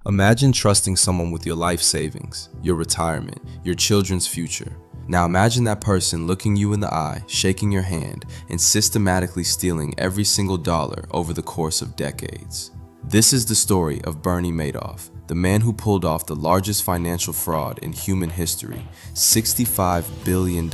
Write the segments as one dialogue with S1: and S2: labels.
S1: Imagine trusting someone with your life savings, your retirement, your children's future. Now imagine that person looking you in the eye, shaking your hand, and systematically stealing every single dollar over the course of decades. This is the story of Bernie Madoff, the man who pulled off the largest financial fraud in human history, $65 billion,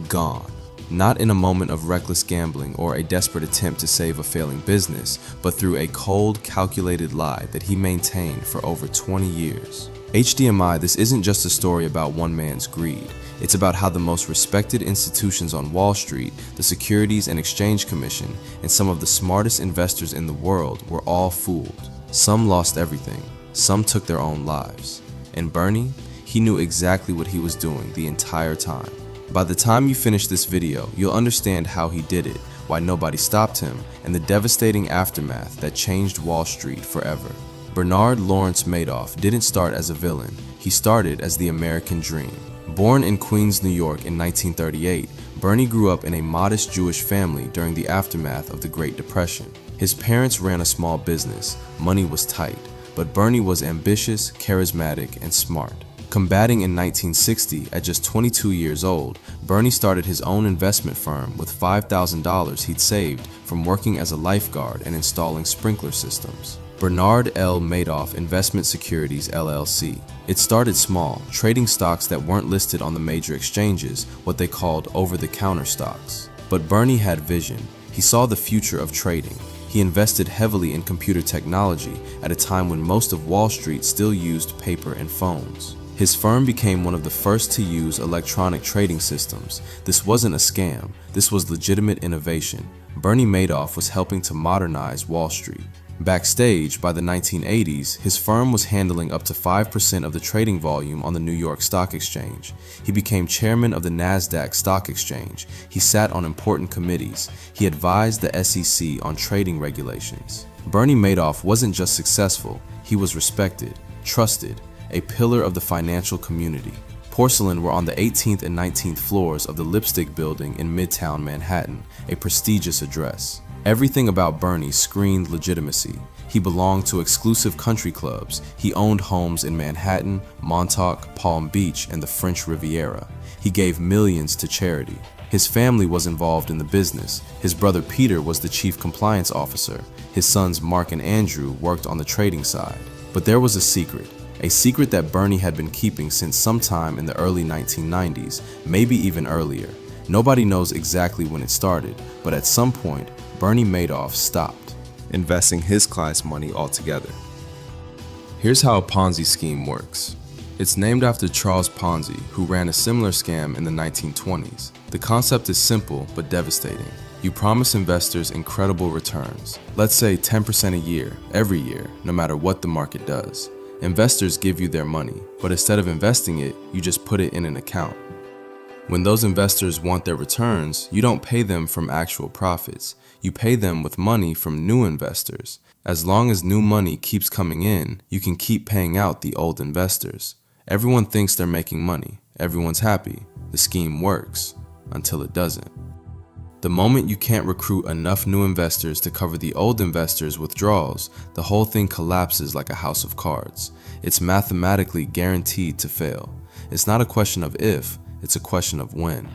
S1: gone. Not in a moment of reckless gambling or a desperate attempt to save a failing business, but through a cold, calculated lie that he maintained for over 20 years. HDMI, this isn't just a story about one man's greed. It's about how the most respected institutions on Wall Street, the Securities and Exchange Commission, and some of the smartest investors in the world were all fooled. Some lost everything. Some took their own lives. And Bernie, he knew exactly what he was doing the entire time. By the time you finish this video, you'll understand how he did it, why nobody stopped him, and the devastating aftermath that changed Wall Street forever. Bernard Lawrence Madoff didn't start as a villain. He started as the American dream. Born in Queens, New York in 1938, Bernie grew up in a modest Jewish family during the aftermath of the Great Depression. His parents ran a small business. Money was tight, but Bernie was ambitious, charismatic, and smart. Combating in 1960, at just 22 years old, Bernie started his own investment firm with $5,000 he'd saved from working as a lifeguard and installing sprinkler systems. Bernard L. Madoff Investment Securities, LLC. It started small, trading stocks that weren't listed on the major exchanges, what they called over-the-counter stocks. But Bernie had vision. He saw the future of trading. He invested heavily in computer technology at a time when most of Wall Street still used paper and phones. His firm became one of the first to use electronic trading systems. This wasn't a scam. This was legitimate innovation. Bernie Madoff was helping to modernize Wall Street. Backstage, by the 1980s, his firm was handling up to 5% of the trading volume on the New York Stock Exchange. He became chairman of the NASDAQ Stock Exchange. He sat on important committees. He advised the SEC on trading regulations. Bernie Madoff wasn't just successful, he was respected, trusted, a pillar of the financial community. Porcelain were on the 18th and 19th floors of the Lipstick Building in Midtown Manhattan, a prestigious address. Everything about Bernie screamed legitimacy. He belonged to exclusive country clubs. He owned homes in Manhattan, Montauk, Palm Beach, and the French Riviera. He gave millions to charity. His family was involved in the business. His brother Peter was the chief compliance officer. His sons Mark and Andrew worked on the trading side. But there was a secret that Bernie had been keeping since sometime in the early 1990s, maybe even earlier. Nobody knows exactly when it started, but at some point, Bernie Madoff stopped investing his clients' money altogether. Here's how a Ponzi scheme works. It's named after Charles Ponzi, who ran a similar scam in the 1920s. The concept is simple but devastating. You promise investors incredible returns, let's say 10% a year, every year, no matter what the market does. Investors give you their money, but instead of investing it, you just put it in an account. When those investors want their returns, you don't pay them from actual profits. You pay them with money from new investors. As long as new money keeps coming in, you can keep paying out the old investors. Everyone thinks they're making money. Everyone's happy. The scheme works, until it doesn't. The moment you can't recruit enough new investors to cover the old investors' withdrawals, the whole thing collapses like a house of cards. It's mathematically guaranteed to fail. It's not a question of if, it's a question of when.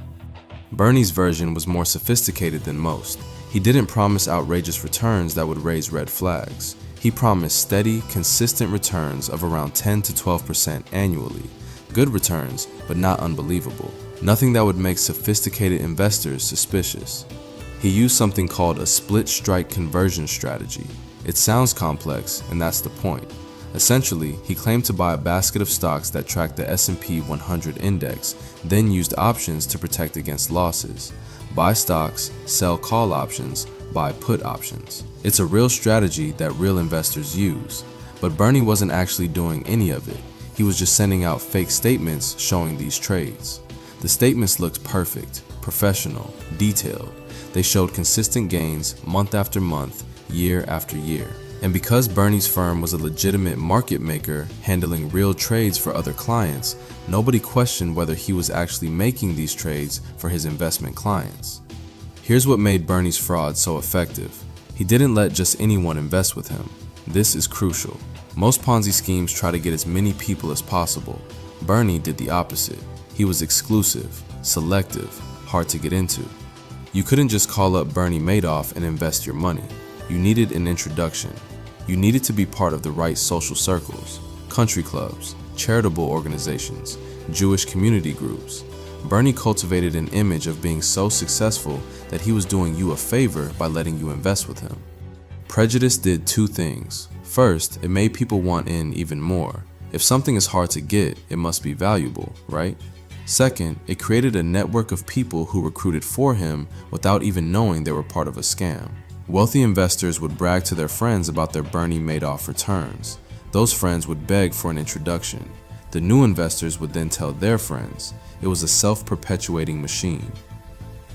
S1: Bernie's version was more sophisticated than most. He didn't promise outrageous returns that would raise red flags. He promised steady, consistent returns of around 10 to 12% annually. Good returns, but not unbelievable. Nothing that would make sophisticated investors suspicious. He used something called a split strike conversion strategy. It sounds complex, and that's the point. Essentially, he claimed to buy a basket of stocks that tracked the S&P 100 index, then used options to protect against losses. Buy stocks, sell call options, buy put options. It's a real strategy that real investors use. But Bernie wasn't actually doing any of it. He was just sending out fake statements showing these trades. The statements looked perfect, professional, detailed. They showed consistent gains month after month, year after year. And because Bernie's firm was a legitimate market maker handling real trades for other clients, nobody questioned whether he was actually making these trades for his investment clients. Here's what made Bernie's fraud so effective. He didn't let just anyone invest with him. This is crucial. Most Ponzi schemes try to get as many people as possible. Bernie did the opposite. He was exclusive, selective, hard to get into. You couldn't just call up Bernie Madoff and invest your money. You needed an introduction. You needed to be part of the right social circles, country clubs, charitable organizations, Jewish community groups. Bernie cultivated an image of being so successful that he was doing you a favor by letting you invest with him. Prejudice did two things. First, it made people want in even more. If something is hard to get, it must be valuable, right? Second, it created a network of people who recruited for him without even knowing they were part of a scam. Wealthy investors would brag to their friends about their Bernie Madoff returns. Those friends would beg for an introduction. The new investors would then tell their friends. It was a self-perpetuating machine.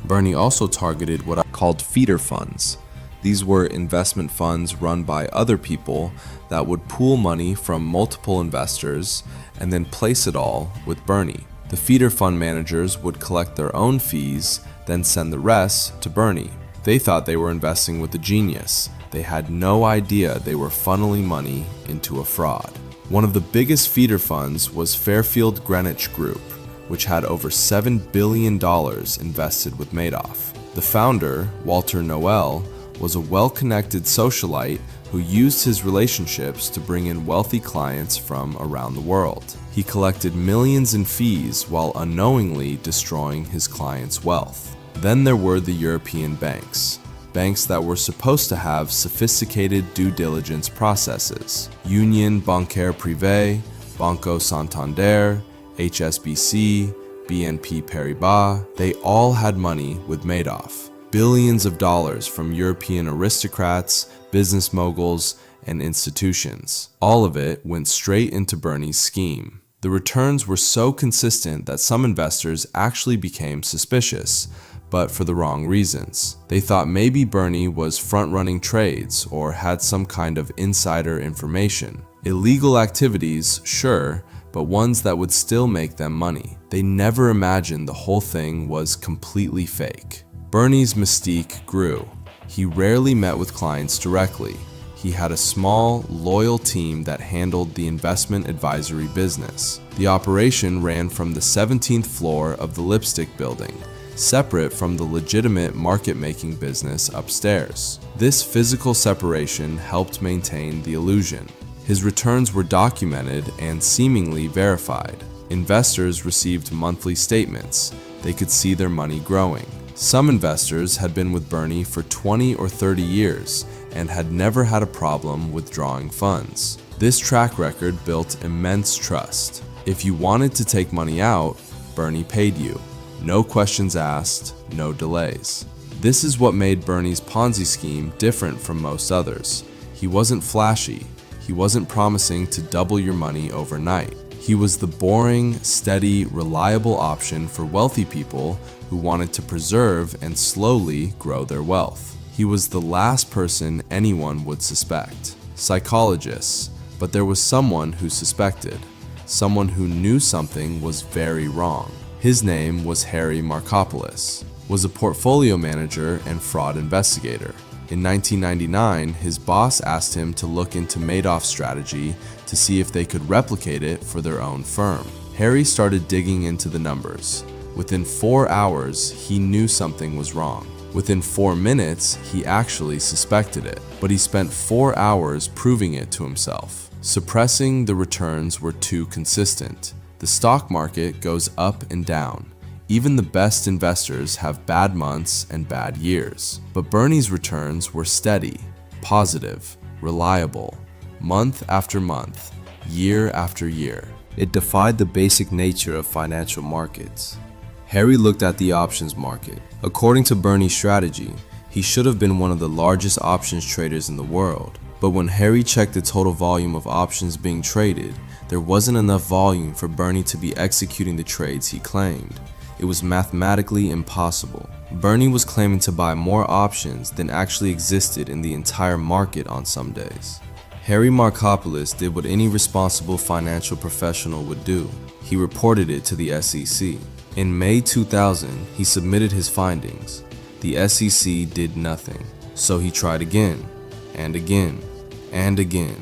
S1: Bernie also targeted what I called feeder funds. These were investment funds run by other people that would pool money from multiple investors and then place it all with Bernie. The feeder fund managers would collect their own fees, then send the rest to Bernie. They thought they were investing with a genius. They had no idea they were funneling money into a fraud. One of the biggest feeder funds was Fairfield Greenwich Group, which had over $7 billion invested with Madoff. The founder, Walter Noel, was a well-connected socialite who used his relationships to bring in wealthy clients from around the world. He collected millions in fees while unknowingly destroying his clients' wealth. Then there were the European banks that were supposed to have sophisticated due diligence processes. Union Bancaire Privée, Banco Santander, HSBC, BNP Paribas, they all had money with Madoff. Billions of dollars from European aristocrats, business moguls, and institutions. All of it went straight into Bernie's scheme. The returns were so consistent that some investors actually became suspicious, but for the wrong reasons. They thought maybe Bernie was front-running trades or had some kind of insider information. Illegal activities, sure, but ones that would still make them money. They never imagined the whole thing was completely fake. Bernie's mystique grew. He rarely met with clients directly. He had a small, loyal team that handled the investment advisory business. The operation ran from the 17th floor of the Lipstick Building, separate from the legitimate market-making business upstairs. This physical separation helped maintain the illusion. His returns were documented and seemingly verified. Investors received monthly statements. They could see their money growing. Some investors had been with Bernie for 20 or 30 years and had never had a problem withdrawing funds. This track record built immense trust. If you wanted to take money out, Bernie paid you. No questions asked, no delays. This is what made Bernie's Ponzi scheme different from most others. He wasn't flashy. He wasn't promising to double your money overnight. He was the boring, steady, reliable option for wealthy people who wanted to preserve and slowly grow their wealth. He was the last person anyone would suspect. Psychologists, but there was someone who suspected. Someone who knew something was very wrong. His name was Harry Markopolos, was a portfolio manager and fraud investigator. In 1999, his boss asked him to look into Madoff's strategy to see if they could replicate it for their own firm. Harry started digging into the numbers. Within 4 hours, he knew something was wrong. Within 4 minutes, he actually suspected it, but he spent 4 hours proving it to himself. Suppressing the returns were too consistent. The stock market goes up and down. Even the best investors have bad months and bad years. But Bernie's returns were steady, positive, reliable, month after month, year after year. It defied the basic nature of financial markets. Harry looked at the options market. According to Bernie's strategy, he should have been one of the largest options traders in the world. But when Harry checked the total volume of options being traded, there wasn't enough volume for Bernie to be executing the trades he claimed. It was mathematically impossible. Bernie was claiming to buy more options than actually existed in the entire market on some days. Harry Markopolos did what any responsible financial professional would do. He reported it to the SEC. In May 2000, he submitted his findings. The SEC did nothing, so he tried again, and again, and again.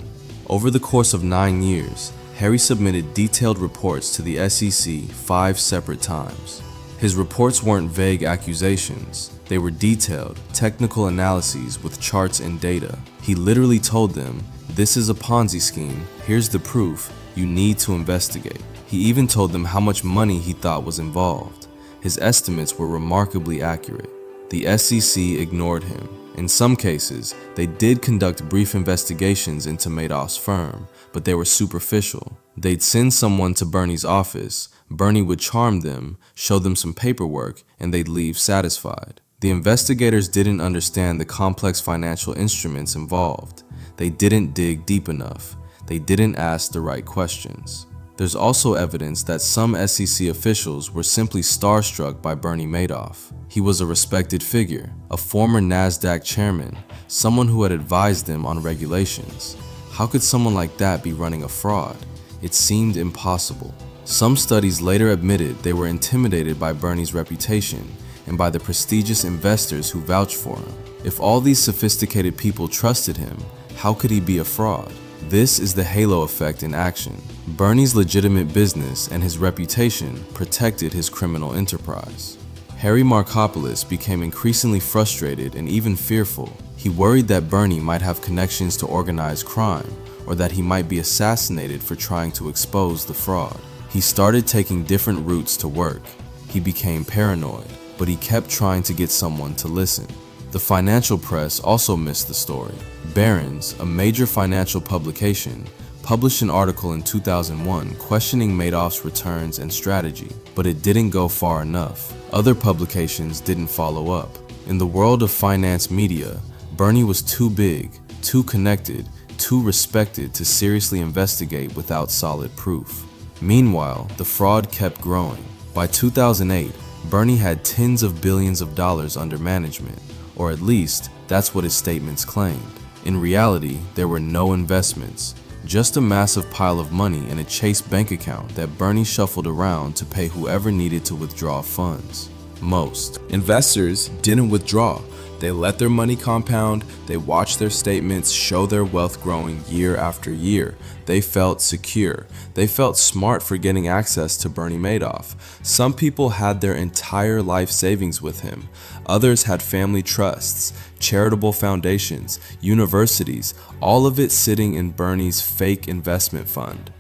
S1: Over the course of 9 years, Harry submitted detailed reports to the SEC 5 separate times. His reports weren't vague accusations, they were detailed, technical analyses with charts and data. He literally told them, "This is a Ponzi scheme, here's the proof, you need to investigate." He even told them how much money he thought was involved. His estimates were remarkably accurate. The SEC ignored him. In some cases, they did conduct brief investigations into Madoff's firm, but they were superficial. They'd send someone to Bernie's office, Bernie would charm them, show them some paperwork, and they'd leave satisfied. The investigators didn't understand the complex financial instruments involved. They didn't dig deep enough. They didn't ask the right questions. There's also evidence that some SEC officials were simply starstruck by Bernie Madoff. He was a respected figure, a former NASDAQ Chairman, someone who had advised them on regulations. How could someone like that be running a fraud? It seemed impossible. Some studies later admitted they were intimidated by Bernie's reputation and by the prestigious investors who vouched for him. If all these sophisticated people trusted him, how could he be a fraud? This is the halo effect in action. Bernie's legitimate business and his reputation protected his criminal enterprise. Harry Markopolos became increasingly frustrated and even fearful. He worried that Bernie might have connections to organized crime, or that he might be assassinated for trying to expose the fraud. He started taking different routes to work. He became paranoid, but he kept trying to get someone to listen. The financial press also missed the story. Barron's, a major financial publication, published an article in 2001 questioning Madoff's returns and strategy, but it didn't go far enough. Other publications didn't follow up. In the world of finance media, Bernie was too big, too connected, too respected to seriously investigate without solid proof. Meanwhile, the fraud kept growing. By 2008, Bernie had tens of billions of dollars under management, or at least that's what his statements claimed. In reality, there were no investments, just a massive pile of money in a Chase bank account that Bernie shuffled around to pay whoever needed to withdraw funds. Most investors didn't withdraw. They let their money compound, they watched their statements show their wealth growing year after year. They felt secure. They felt smart for getting access to Bernie Madoff. Some people had their entire life savings with him. Others had family trusts, charitable foundations, universities, all of it sitting in Bernie's fake investment fund.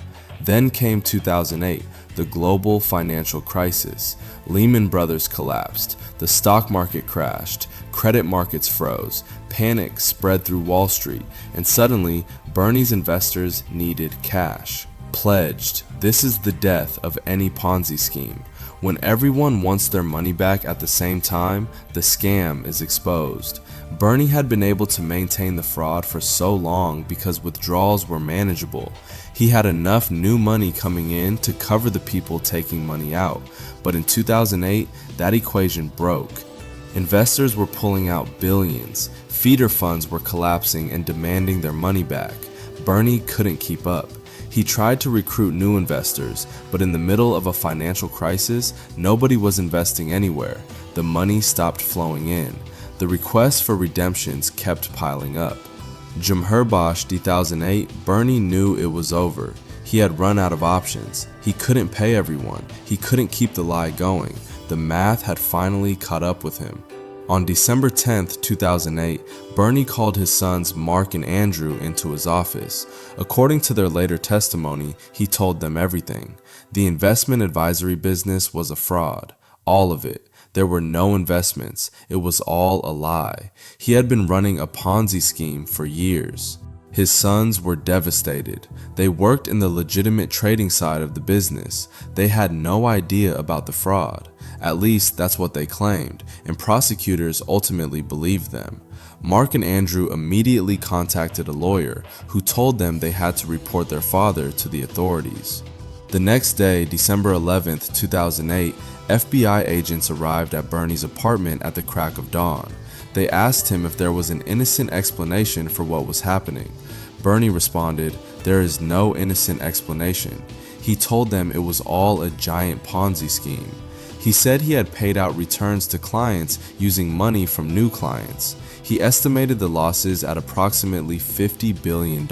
S1: Then came 2008, the global financial crisis. Lehman Brothers collapsed, the stock market crashed, credit markets froze, panic spread through Wall Street, and suddenly Bernie's investors needed cash. Pledged, this is the death of any Ponzi scheme. When everyone wants their money back at the same time, the scam is exposed. Bernie had been able to maintain the fraud for so long because withdrawals were manageable. He had enough new money coming in to cover the people taking money out, but in 2008, that equation broke. Investors were pulling out billions, feeder funds were collapsing and demanding their money back. Bernie couldn't keep up. He tried to recruit new investors, but in the middle of a financial crisis, nobody was investing anywhere. The money stopped flowing in. The requests for redemptions kept piling up. Jumherbosh 2008, Bernie knew it was over. He had run out of options. He couldn't pay everyone. He couldn't keep the lie going. The math had finally caught up with him. On December 10th, 2008, Bernie called his sons Mark and Andrew into his office. According to their later testimony, he told them everything. The investment advisory business was a fraud. All of it. There were no investments. It was all a lie. He had been running a Ponzi scheme for years. His sons were devastated. They worked in the legitimate trading side of the business. They had no idea about the fraud. At least that's what they claimed, and prosecutors ultimately believed them. Mark and Andrew immediately contacted a lawyer who told them they had to report their father to the authorities. The next day, December 11th, 2008, FBI agents arrived at Bernie's apartment at the crack of dawn. They asked him if there was an innocent explanation for what was happening. Bernie responded, "There is no innocent explanation." He told them it was all a giant Ponzi scheme. He said he had paid out returns to clients using money from new clients. He estimated the losses at approximately $50 billion.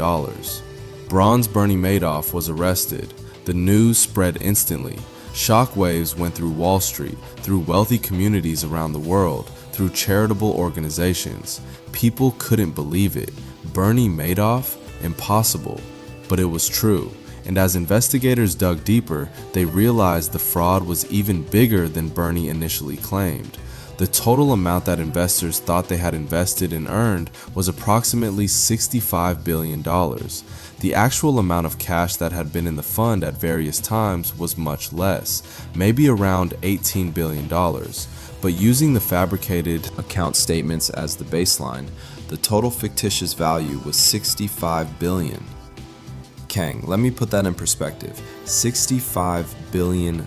S1: Bronze Bernie Madoff was arrested. The news spread instantly. Shockwaves went through Wall Street, through wealthy communities around the world, through charitable organizations. People couldn't believe it. Bernie Madoff? Impossible. But it was true. And as investigators dug deeper, they realized the fraud was even bigger than Bernie initially claimed. The total amount that investors thought they had invested and earned was approximately $65 billion. The actual amount of cash that had been in the fund at various times was much less, maybe around $18 billion. But using the fabricated account statements as the baseline, the total fictitious value was $65 billion. Kang, let me put that in perspective. $65 billion.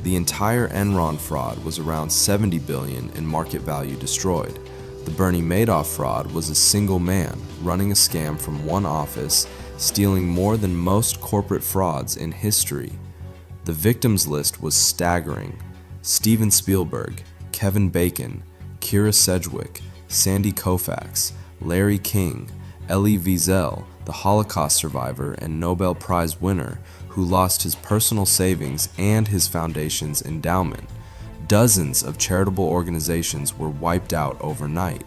S1: The entire Enron fraud was around $70 billion in market value destroyed. The Bernie Madoff fraud was a single man running a scam from one office, stealing more than most corporate frauds in history. The victims list was staggering. Steven Spielberg, Kevin Bacon, Kira Sedgwick, Sandy Koufax, Larry King, Elie Wiesel, the Holocaust survivor and Nobel Prize winner who lost his personal savings and his foundation's endowment. Dozens of charitable organizations were wiped out overnight.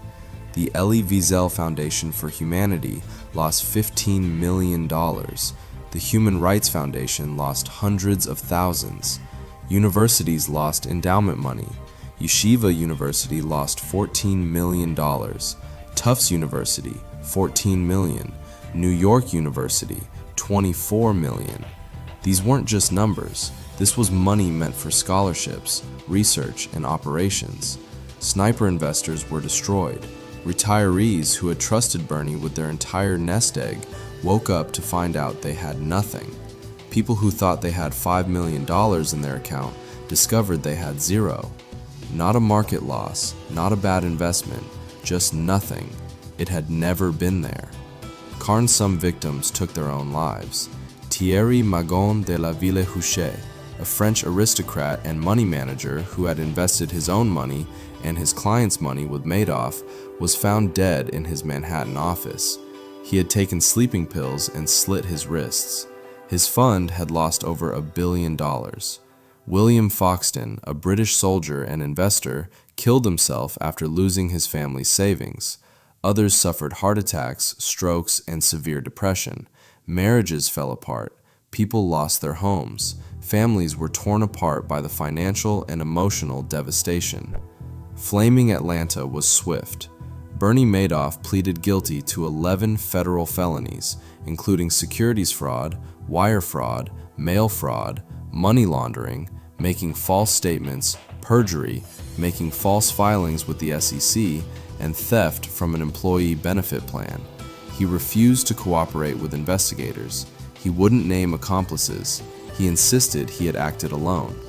S1: The Elie Wiesel Foundation for Humanity lost $15 million. The Human Rights Foundation lost hundreds of thousands. Universities lost endowment money. Yeshiva University lost $14 million. Tufts University, $14 million. New York University, $24 million. These weren't just numbers. This was money meant for scholarships, research, and operations. Sniper investors were destroyed. Retirees who had trusted Bernie with their entire nest egg woke up to find out they had nothing. People who thought they had $5 million in their account discovered they had zero. Not a market loss, not a bad investment, just nothing. It had never been there. Some victims took their own lives. Thierry Magon de la Ville-Huchet, a French aristocrat and money manager who had invested his own money and his clients' money with Madoff, was found dead in his Manhattan office. He had taken sleeping pills and slit his wrists. His fund had lost over $1 billion. William Foxton, a British soldier and investor, killed himself after losing his family's savings. Others suffered heart attacks, strokes, and severe depression. Marriages fell apart. People lost their homes. Families were torn apart by the financial and emotional devastation. Flaming Atlanta was swift. Bernie Madoff pleaded guilty to 11 federal felonies, including securities fraud, wire fraud, mail fraud, money laundering, making false statements, perjury, making false filings with the SEC, and theft from an employee benefit plan. He refused to cooperate with investigators. He wouldn't name accomplices. He insisted he had acted alone.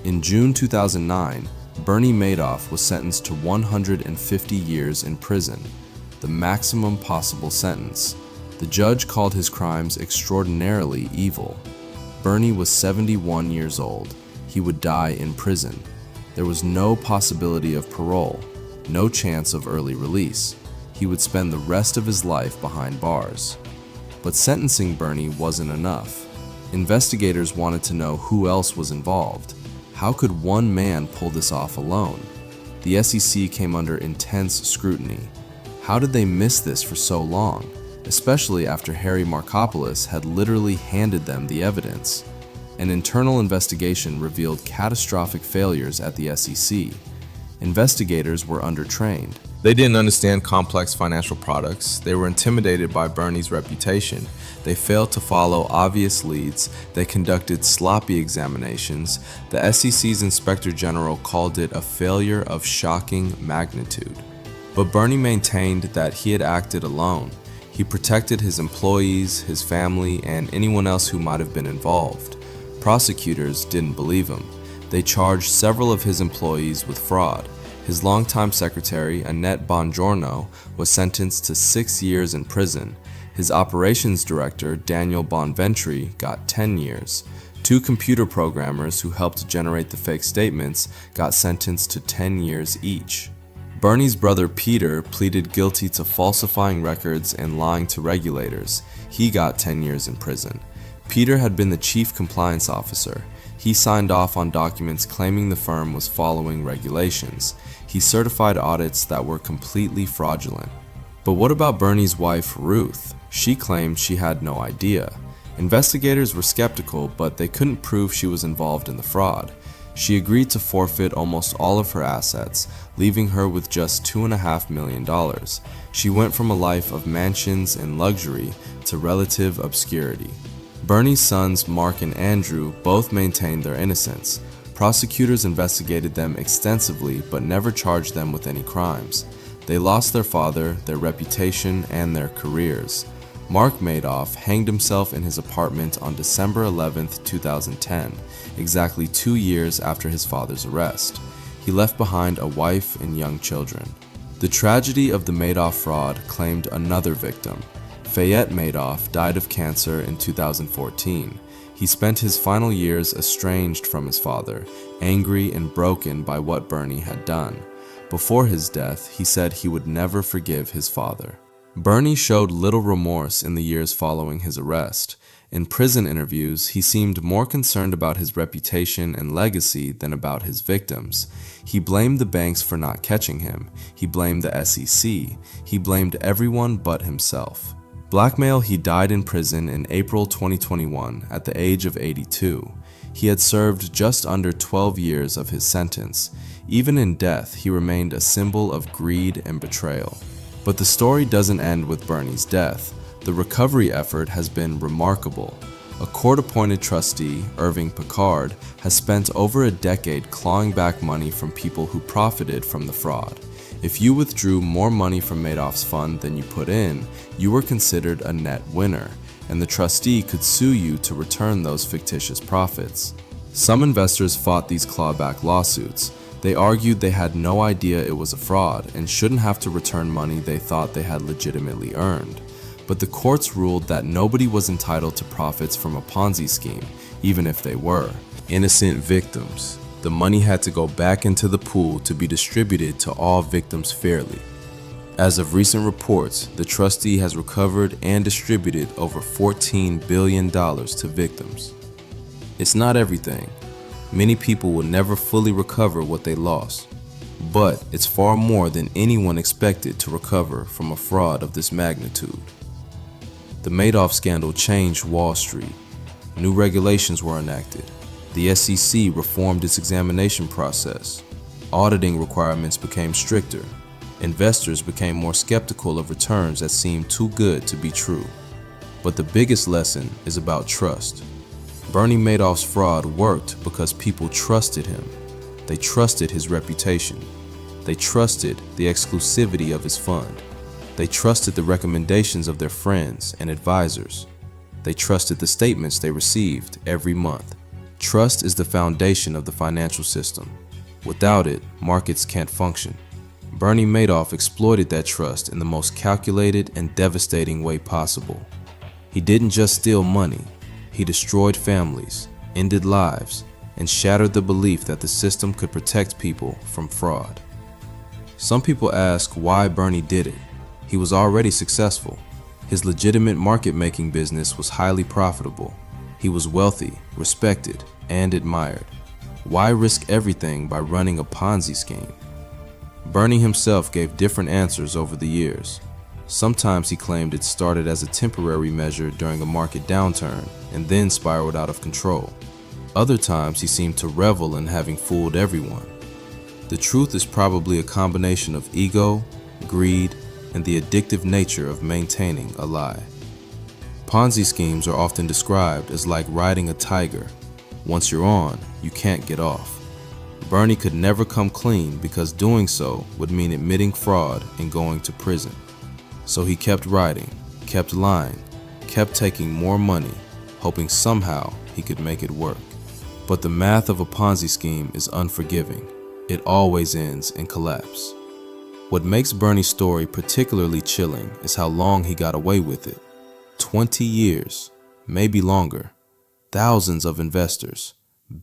S1: In June 2009, Bernie Madoff was sentenced to 150 years in prison, the maximum possible sentence. The judge called his crimes extraordinarily evil. Bernie was 71 years old. He would die in prison. There was no possibility of parole, no chance of early release. He would spend the rest of his life behind bars. But sentencing Bernie wasn't enough. Investigators wanted to know who else was involved. How could one man pull this off alone? The SEC came under intense scrutiny. How did they miss this for so long, especially after Harry Markopolos had literally handed them the evidence? An internal investigation revealed catastrophic failures at the SEC. Investigators were undertrained. They didn't understand complex financial products. They were intimidated by Bernie's reputation. They failed to follow obvious leads. They conducted sloppy examinations. The SEC's Inspector General called it a failure of shocking magnitude. But Bernie maintained that he had acted alone. He protected his employees, his family, and anyone else who might have been involved. Prosecutors didn't believe him. They charged several of his employees with fraud. His longtime secretary, Annette Bongiorno, was sentenced to 6 years in prison. His operations director, Daniel Bonventry, got 10 years. 2 computer programmers who helped generate the fake statements got sentenced to 10 years each. Bernie's brother Peter pleaded guilty to falsifying records and lying to regulators. He got 10 years in prison. Peter had been the chief compliance officer. He signed off on documents claiming the firm was following regulations. He certified audits that were completely fraudulent. But what about Bernie's wife, Ruth? She claimed she had no idea. Investigators were skeptical, but they couldn't prove she was involved in the fraud. She agreed to forfeit almost all of her assets, leaving her with just $2.5 million. She went from a life of mansions and luxury to relative obscurity. Bernie's sons, Mark and Andrew, both maintained their innocence. Prosecutors investigated them extensively but never charged them with any crimes. They lost their father, their reputation, and their careers. Mark Madoff hanged himself in his apartment on December 11, 2010, exactly 2 years after his father's arrest. He left behind a wife and young children. The tragedy of the Madoff fraud claimed another victim. Fayette Madoff died of cancer in 2014. He spent his final years estranged from his father, angry and broken by what Bernie had done. Before his death, he said he would never forgive his father. Bernie showed little remorse in the years following his arrest. In prison interviews, he seemed more concerned about his reputation and legacy than about his victims. He blamed the banks for not catching him. He blamed the SEC. He blamed everyone but himself. Blackmail. He died in prison in April 2021 at the age of 82. He had served just under 12 years of his sentence. Even in death, he remained a symbol of greed and betrayal. But the story doesn't end with Bernie's death. The recovery effort has been remarkable. A court-appointed trustee, Irving Picard, has spent over a decade clawing back money from people who profited from the fraud. If you withdrew more money from Madoff's fund than you put in, you were considered a net winner, and the trustee could sue you to return those fictitious profits. Some investors fought these clawback lawsuits. They argued they had no idea it was a fraud and shouldn't have to return money they thought they had legitimately earned. But the courts ruled that nobody was entitled to profits from a Ponzi scheme, even if they were. Innocent victims. The money had to go back into the pool to be distributed to all victims fairly. As of recent reports, the trustee has recovered and distributed over $14 billion to victims. It's not everything. Many people will never fully recover what they lost. But it's far more than anyone expected to recover from a fraud of this magnitude. The Madoff scandal changed Wall Street. New regulations were enacted. The SEC reformed its examination process. Auditing requirements became stricter. Investors became more skeptical of returns that seemed too good to be true. But the biggest lesson is about trust. Bernie Madoff's fraud worked because people trusted him. They trusted his reputation. They trusted the exclusivity of his fund. They trusted the recommendations of their friends and advisors. They trusted the statements they received every month. Trust is the foundation of the financial system. Without it, markets can't function. Bernie Madoff exploited that trust in the most calculated and devastating way possible. He didn't just steal money. He destroyed families, ended lives, and shattered the belief that the system could protect people from fraud. Some people ask why Bernie did it. He was already successful. His legitimate market-making business was highly profitable. He was wealthy, respected, and admired. Why risk everything by running a Ponzi scheme? Bernie himself gave different answers over the years. Sometimes he claimed it started as a temporary measure during a market downturn and then spiraled out of control. Other times he seemed to revel in having fooled everyone. The truth is probably a combination of ego, greed, and the addictive nature of maintaining a lie. Ponzi schemes are often described as like riding a tiger. Once you're on, you can't get off. Bernie could never come clean because doing so would mean admitting fraud and going to prison. So he kept riding, kept lying, kept taking more money, hoping somehow he could make it work. But the math of a Ponzi scheme is unforgiving. It always ends in collapse. What makes Bernie's story particularly chilling is how long he got away with it. 20 years, maybe longer, thousands of investors,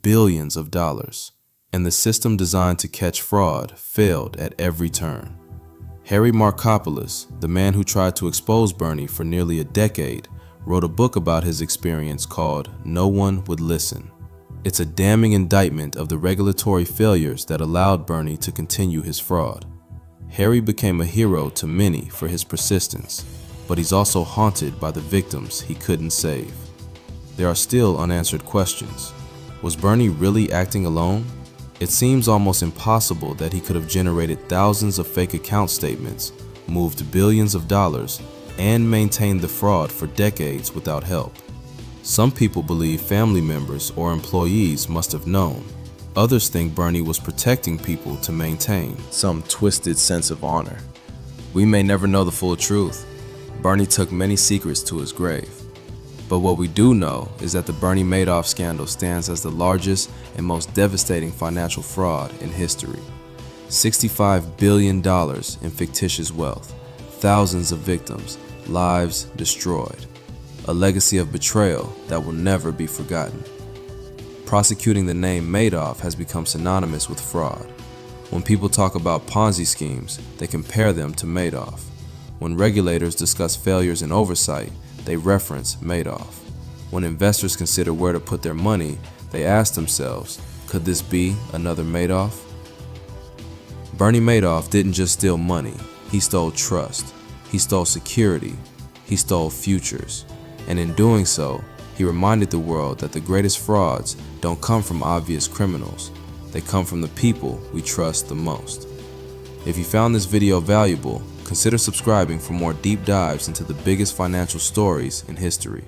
S1: billions of dollars, and the system designed to catch fraud failed at every turn. Harry Markopolos, the man who tried to expose Bernie for nearly a decade, wrote a book about his experience called No One Would Listen. It's a damning indictment of the regulatory failures that allowed Bernie to continue his fraud. Harry became a hero to many for his persistence, but he's also haunted by the victims he couldn't save. There are still unanswered questions. Was Bernie really acting alone? It seems almost impossible that he could have generated thousands of fake account statements, moved billions of dollars, and maintained the fraud for decades without help. Some people believe family members or employees must have known. Others think Bernie was protecting people to maintain some twisted sense of honor. We may never know the full truth. Bernie took many secrets to his grave. But what we do know is that the Bernie Madoff scandal stands as the largest and most devastating financial fraud in history. $65 billion in fictitious wealth, thousands of victims, lives destroyed. A legacy of betrayal that will never be forgotten. Prosecuting the name Madoff has become synonymous with fraud. When people talk about Ponzi schemes, they compare them to Madoff. When regulators discuss failures in oversight, they reference Madoff. When investors consider where to put their money, they ask themselves, could this be another Madoff? Bernie Madoff didn't just steal money, he stole trust, he stole security, he stole futures. And in doing so, he reminded the world that the greatest frauds don't come from obvious criminals, they come from the people we trust the most. If you found this video valuable, consider subscribing for more deep dives into the biggest financial stories in history.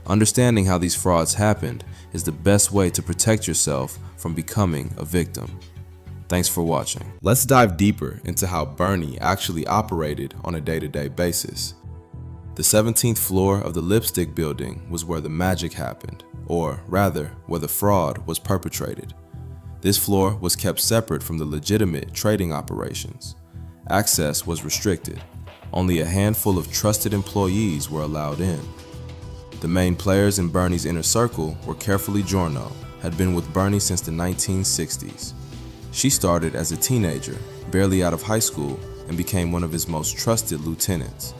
S1: Understanding how these frauds happened is the best way to protect yourself from becoming a victim. Thanks for watching. Let's dive deeper into how Bernie actually operated on a day-to-day basis. The 17th floor of the Lipstick Building was where the magic happened, or rather, where the fraud was perpetrated. This floor was kept separate from the legitimate trading operations. Access was restricted. Only a handful of trusted employees were allowed in. The main players in Bernie's inner circle were carefully Giorno, had been with Bernie since the 1960s. She started as a teenager, barely out of high school, and became one of his most trusted lieutenants.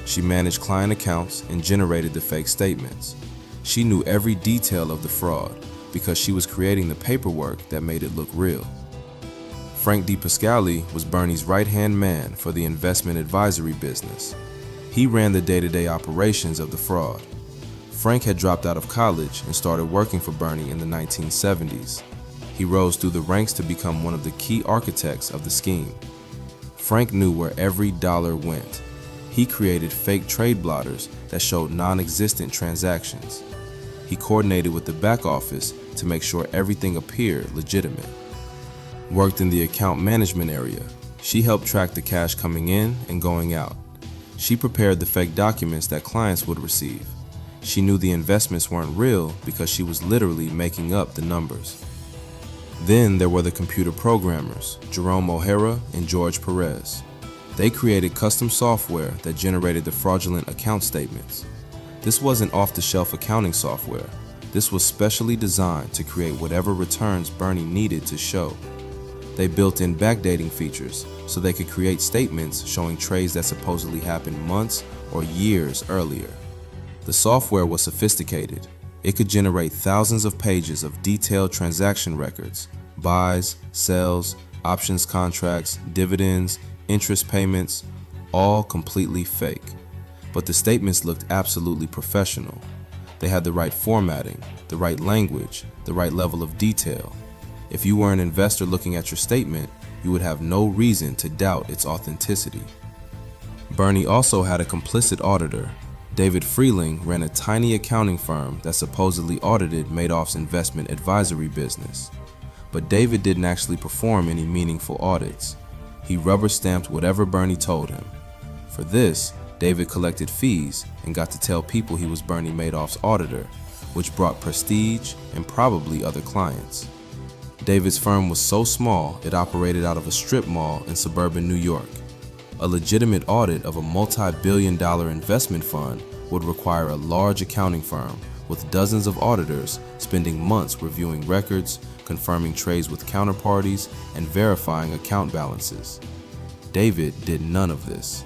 S1: She managed client accounts and generated the fake statements. She knew every detail of the fraud because she was creating the paperwork that made it look real. Frank DePascali was Bernie's right-hand man for the investment advisory business. He ran the day-to-day operations of the fraud. Frank had dropped out of college and started working for Bernie in the 1970s. He rose through the ranks to become one of the key architects of the scheme. Frank knew where every dollar went. He created fake trade blotters that showed non-existent transactions. He coordinated with the back office to make sure everything appeared legitimate. Worked in the account management area. She helped track the cash coming in and going out. She prepared the fake documents that clients would receive. She knew the investments weren't real because she was literally making up the numbers. Then there were the computer programmers, Jerome O'Hara and George Perez. They created custom software that generated the fraudulent account statements. This wasn't off-the-shelf accounting software. This was specially designed to create whatever returns Bernie needed to show. They built in backdating features so they could create statements showing trades that supposedly happened months or years earlier. The software was sophisticated. It could generate thousands of pages of detailed transaction records, buys, sells, options contracts, dividends, interest payments, all completely fake. But the statements looked absolutely professional. They had the right formatting, the right language, the right level of detail. If you were an investor looking at your statement, you would have no reason to doubt its authenticity. Bernie also had a complicit auditor. David Freeling ran a tiny accounting firm that supposedly audited Madoff's investment advisory business. But David didn't actually perform any meaningful audits. He rubber-stamped whatever Bernie told him. For this, David collected fees and got to tell people he was Bernie Madoff's auditor, which brought prestige and probably other clients. David's firm was so small it operated out of a strip mall in suburban New York. A legitimate audit of a multi-billion-dollar investment fund would require a large accounting firm with dozens of auditors spending months reviewing records, confirming trades with counterparties, and verifying account balances. David did none of this.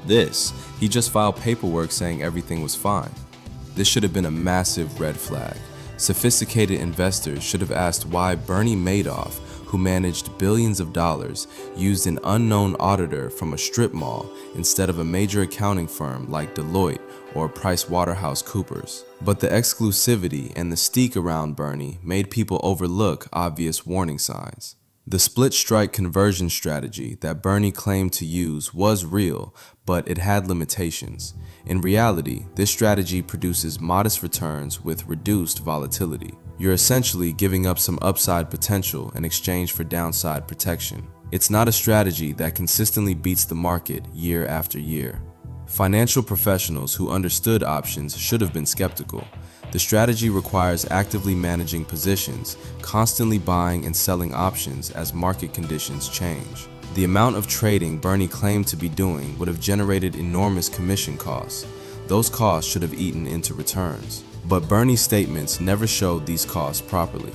S1: He just filed paperwork saying everything was fine. This should have been a massive red flag. Sophisticated investors should have asked why Bernie Madoff, who managed billions of dollars, used an unknown auditor from a strip mall instead of a major accounting firm like Deloitte or PricewaterhouseCoopers. But the exclusivity and the mystique around Bernie made people overlook obvious warning signs. The split strike conversion strategy that Bernie claimed to use was real, but it had limitations. In reality, this strategy produces modest returns with reduced volatility. You're essentially giving up some upside potential in exchange for downside protection. It's not a strategy that consistently beats the market year after year. Financial professionals who understood options should have been skeptical. The strategy requires actively managing positions, constantly buying and selling options as market conditions change. The amount of trading Bernie claimed to be doing would have generated enormous commission costs. Those costs should have eaten into returns. But Bernie's statements never showed these costs properly.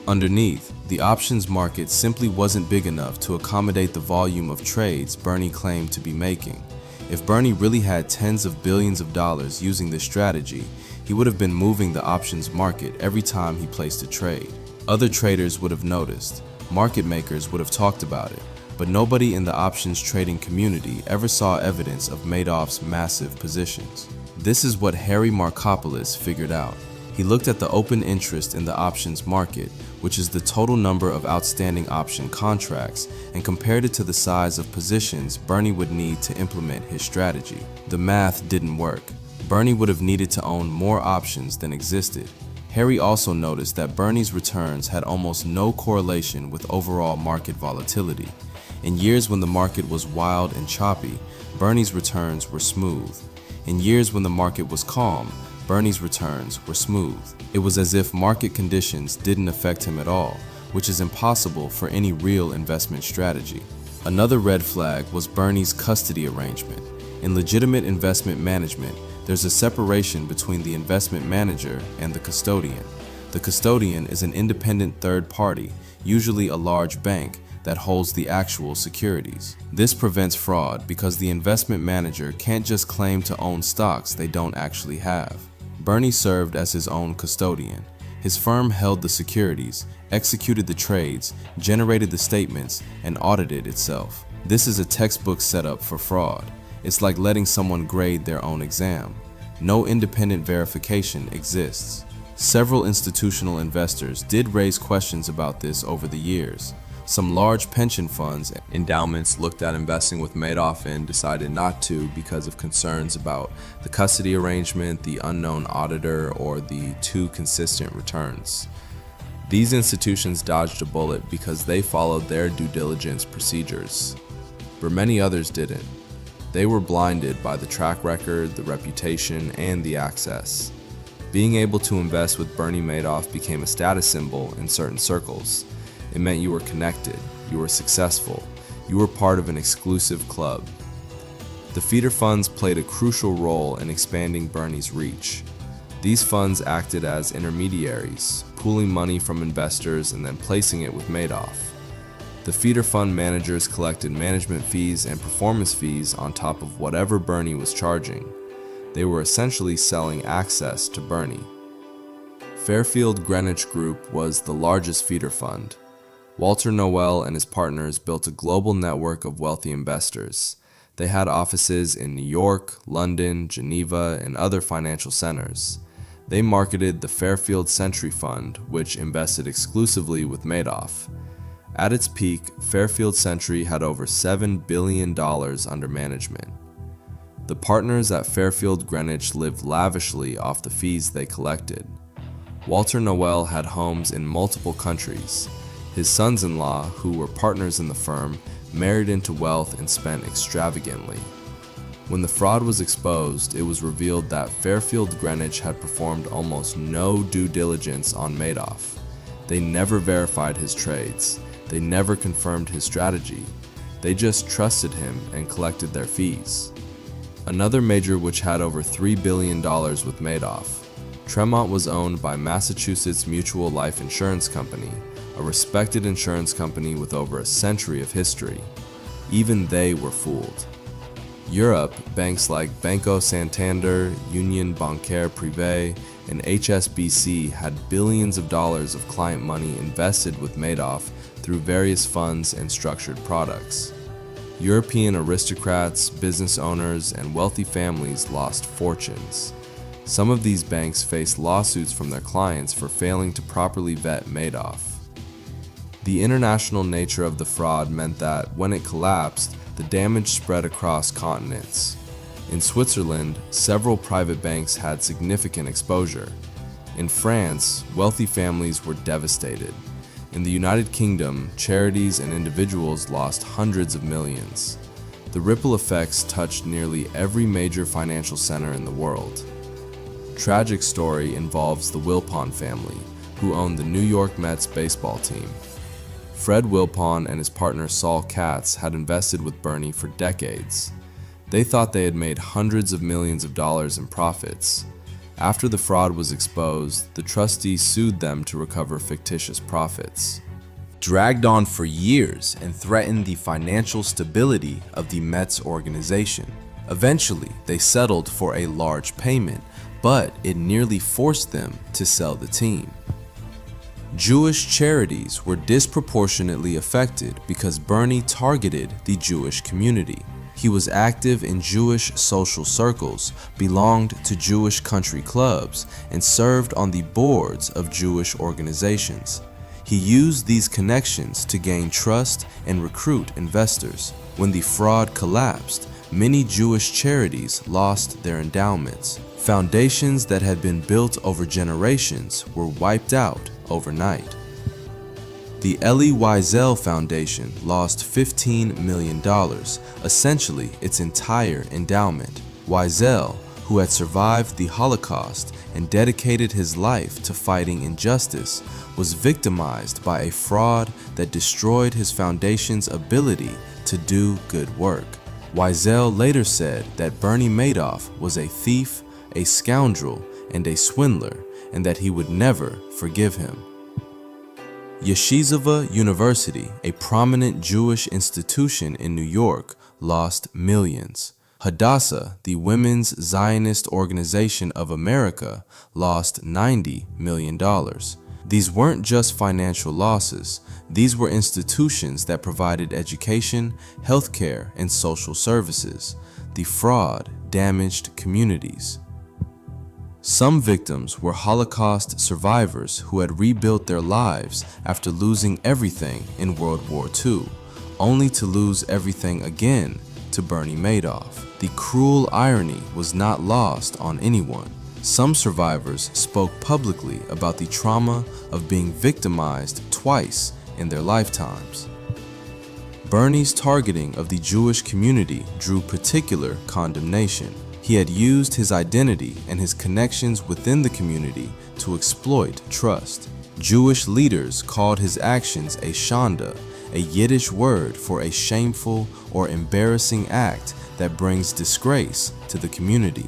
S1: Underneath, the options market simply wasn't big enough to accommodate the volume of trades Bernie claimed to be making. If Bernie really had tens of billions of dollars using this strategy, he would have been moving the options market every time he placed a trade. Other traders would have noticed, market makers would have talked about it, but nobody in the options trading community ever saw evidence of Madoff's massive positions. This is what Harry Markopolos figured out. He looked at the open interest in the options market, which is the total number of outstanding option contracts, and compared it to the size of positions Bernie would need to implement his strategy. The math didn't work. Bernie would have needed to own more options than existed. Harry also noticed that Bernie's returns had almost no correlation with overall market volatility. In years when the market was wild and choppy, Bernie's returns were smooth. In years when the market was calm, Bernie's returns were smooth. It was as if market conditions didn't affect him at all, which is impossible for any real investment strategy. Another red flag was Bernie's custody arrangement. In legitimate investment management, there's a separation between the investment manager and the custodian. The custodian is an independent third party, usually a large bank, that holds the actual securities. This prevents fraud because the investment manager can't just claim to own stocks they don't actually have. Bernie served as his own custodian. His firm held the securities, executed the trades, generated the statements, and audited itself. This is a textbook setup for fraud. It's like letting someone grade their own exam. No independent verification exists. Several institutional investors did raise questions about this over the years. Some large pension funds and endowments looked at investing with Madoff and decided not to because of concerns about the custody arrangement, the unknown auditor, or the too consistent returns. These institutions dodged a bullet because they followed their due diligence procedures, but many others didn't. They were blinded by the track record, the reputation, and the access. Being able to invest with Bernie Madoff became a status symbol in certain circles. It meant you were connected, you were successful, you were part of an exclusive club. The feeder funds played a crucial role in expanding Bernie's reach. These funds acted as intermediaries, pooling money from investors and then placing it with Madoff. The feeder fund managers collected management fees and performance fees on top of whatever Bernie was charging. They were essentially selling access to Bernie. Fairfield Greenwich Group was the largest feeder fund. Walter Noel and his partners built a global network of wealthy investors. They had offices in New York, London, Geneva, and other financial centers. They marketed the Fairfield Century Fund, which invested exclusively with Madoff. At its peak, Fairfield Century had over $7 billion under management. The partners at Fairfield Greenwich lived lavishly off the fees they collected. Walter Noel had homes in multiple countries. His sons-in-law, who were partners in the firm, married into wealth and spent extravagantly. When the fraud was exposed, it was revealed that Fairfield Greenwich had performed almost no due diligence on Madoff. They never verified his trades. They never confirmed his strategy. They just trusted him and collected their fees. Another major which had over $3 billion with Madoff. Tremont was owned by Massachusetts Mutual Life Insurance Company, a respected insurance company with over a century of history. Even they were fooled. Europe, banks like Banco Santander, Union Bancaire Privée, and HSBC had billions of dollars of client money invested with Madoff through various funds and structured products. European aristocrats, business owners, and wealthy families lost fortunes. Some of these banks faced lawsuits from their clients for failing to properly vet Madoff. The international nature of the fraud meant that, when it collapsed, the damage spread across continents. In Switzerland, several private banks had significant exposure. In France, wealthy families were devastated. In the United Kingdom, charities and individuals lost hundreds of millions. The ripple effects touched nearly every major financial center in the world. Tragic story involves the Wilpon family, who owned the New York Mets baseball team. Fred Wilpon and his partner Saul Katz had invested with Bernie for decades. They thought they had made hundreds of millions of dollars in profits. After the fraud was exposed, the trustees sued them to recover fictitious profits. Dragged on for years and threatened the financial stability of the Mets organization. Eventually, they settled for a large payment, but it nearly forced them to sell the team. Jewish charities were disproportionately affected because Bernie targeted the Jewish community. He was active in Jewish social circles, belonged to Jewish country clubs, and served on the boards of Jewish organizations. He used these connections to gain trust and recruit investors. When the fraud collapsed, many Jewish charities lost their endowments. Foundations that had been built over generations were wiped out overnight. The Elie Wiesel Foundation lost $15 million, essentially its entire endowment. Wiesel, who had survived the Holocaust and dedicated his life to fighting injustice, was victimized by a fraud that destroyed his foundation's ability to do good work. Wiesel later said that Bernie Madoff was a thief, a scoundrel, and a swindler, and that he would never forgive him. Yeshiva University, a prominent Jewish institution in New York, lost millions. Hadassah, the Women's Zionist Organization of America, lost $90 million. These weren't just financial losses. These were institutions that provided education, healthcare, and social services. The fraud damaged communities. Some victims were Holocaust survivors who had rebuilt their lives after losing everything in World War II, only to lose everything again to Bernie Madoff. The cruel irony was not lost on anyone. Some survivors spoke publicly about the trauma of being victimized twice in their lifetimes. Bernie's targeting of the Jewish community drew particular condemnation. He had used his identity and his connections within the community to exploit trust. Jewish leaders called his actions a shanda, a Yiddish word for a shameful or embarrassing act that brings disgrace to the community.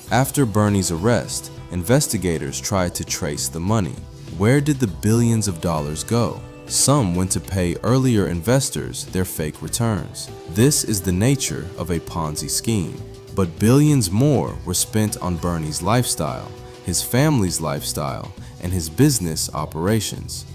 S1: After Bernie's arrest, investigators tried to trace the money. Where did the billions of dollars go? Some went to pay earlier investors their fake returns. This is the nature of a Ponzi scheme. But billions more were spent on Bernie's lifestyle, his family's lifestyle, and his business operations.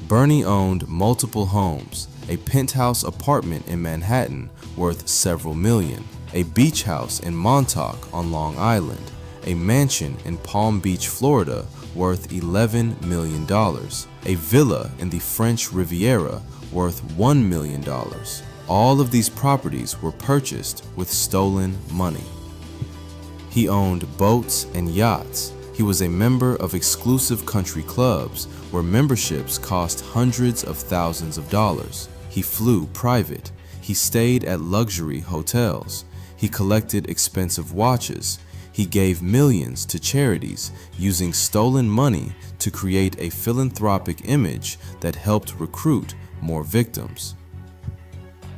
S1: Bernie owned multiple homes, a penthouse apartment in Manhattan worth several million, a beach house in Montauk on Long Island, a mansion in Palm Beach, Florida worth $11 million, a villa in the French Riviera worth $1 million. All of these properties were purchased with stolen money. He owned boats and yachts. He was a member of exclusive country clubs where memberships cost hundreds of thousands of dollars. He flew private. He stayed at luxury hotels. He collected expensive watches. He gave millions to charities using stolen money to create a philanthropic image that helped recruit more victims.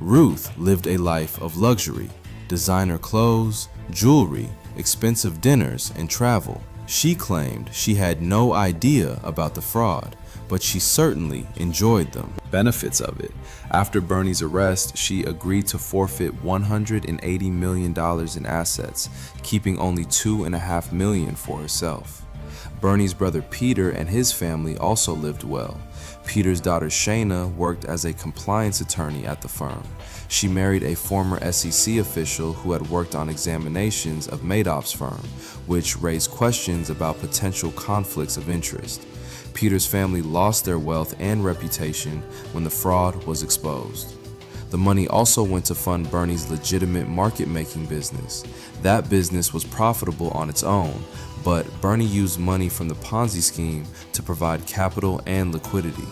S1: Ruth lived a life of luxury, designer clothes, jewelry, expensive dinners, and travel. She claimed she had no idea about the fraud, but she certainly enjoyed the benefits of it. After Bernie's arrest, she agreed to forfeit $180 million in assets, keeping only $2.5 million for herself. Bernie's brother Peter and his family also lived well. Peter's daughter Shayna worked as a compliance attorney at the firm. She married a former SEC official who had worked on examinations of Madoff's firm, which raised questions about potential conflicts of interest. Peter's family lost their wealth and reputation when the fraud was exposed. The money also went to fund Bernie's legitimate market-making business. That business was profitable on its own, but Bernie used money from the Ponzi scheme to provide capital and liquidity.